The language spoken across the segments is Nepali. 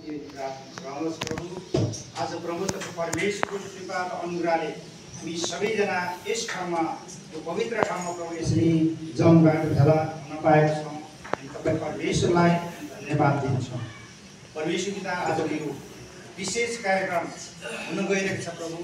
बिन्ती गराउनुहोस् प्रभु। आज प्रभु तपाईँ परमेश्वरको कृपा र अनुग्रहले हामी सबैजना यस ठाउँमा यो पवित्र ठाउँमा प्रभु यसरी जमघट भेला हुन पाएका छौँ। हामी तपाईँ परमेश्वरलाई धन्यवाद दिन्छौँ। परमेश्वर पिता, आज यो विशेष कार्यक्रम हुन गइरहेको छ प्रभु।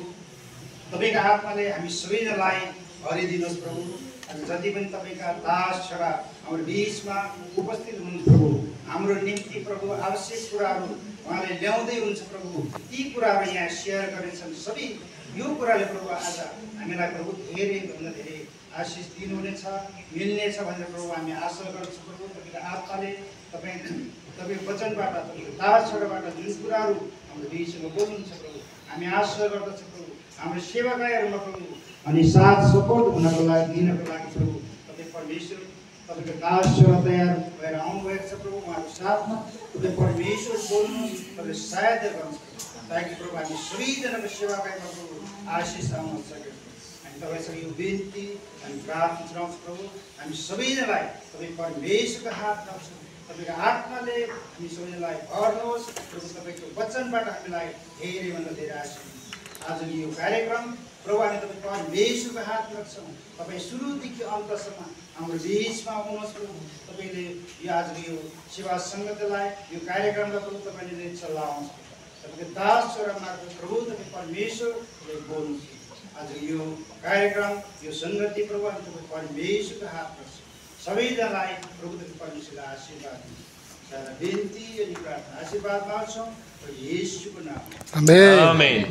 तपाईँको आत्माले हामी सबैजनालाई भरिदिनुहोस् प्रभु। आज जति पनि तपाईँका दास छोरा हाम्रो बिचमा उपस्थित हुनुहुन्छ प्रभु, हाम्रो निम्ति प्रभु आवश्यक कुराहरू उहाँले ल्याउँदै हुन्छ प्रभु। ती कुराहरू यहाँ सेयर गर्नेछन्। सबै यो कुराले प्रभु आज हामीलाई प्रभु धेरैभन्दा धेरै आशिष दिनुहुनेछ, मिल्नेछ भनेर प्रभु हामी आशा गर्छौँ प्रभु। तपाईँको आत्माले तपाईँ वचनबाट, तपाईँको दास छोराबाट जुन कुराहरू हाम्रो बिचमा बोल्नुहुन्छ प्रभु, हामी आशा गर्दछौँ प्रभु। हाम्रो सेवाकाईहरूमा प्रभु अनि साथ सपोर्ट हुनको लागि दिनको लागि प्रभु तपाईँ परमेश्वर तपाईँको दास छोरा तयार भएर आउनुभएको छ प्रभु। उहाँको साथमा तपाईँ परमेश्वर बोल्नु, तपाईँले सहायता गर्नुहोस् ताकि प्रभु हामी सबैजनाको सेवाकाईमा प्रभु आशिष आउन सक्यो। हामी तपाईँसँग यो बिन्ती अनि प्रार्थना चढाउँछौँ प्रभु। हामी सबैजनालाई तपाईँ परमेश्वरको हात राख्छौँ। तपाईँको आत्माले हामी सबैजनालाई भर्नुहोस् प्रभु। तपाईँको वचनबाट हामीलाई धेरैभन्दा धेरै आशिष। आज यो कार्यक्रम प्रभु हामी तपाईँ परमेश्वरको हात राख्छौँ। तपाईँ सुरुदेखि अन्तसम्म हाम्रो बिचमा आउनुहोस् प्रभु। तपाईँले यो आजको यो सेवा सङ्गतलाई, यो कार्यक्रमलाई प्रभु तपाईँले चलाउनुहोस्। तपाईँको दास छोरा मार्फत प्रभु तपाईँ परमेश्वरले बोल्नुहोस्। आज यो कार्यक्रम, यो सङ्गति प्रभु हामी तपाईँ परमेश्वरको हात राख्छौँ। सबैजनालाई प्रभु तपाईँ परमेश्वरलाई आशीर्वाद दिनुहोस्। बिन्ती अनि प्रार्थना आशीर्वाद माग्छौँ येशूको नाममा। आमेन।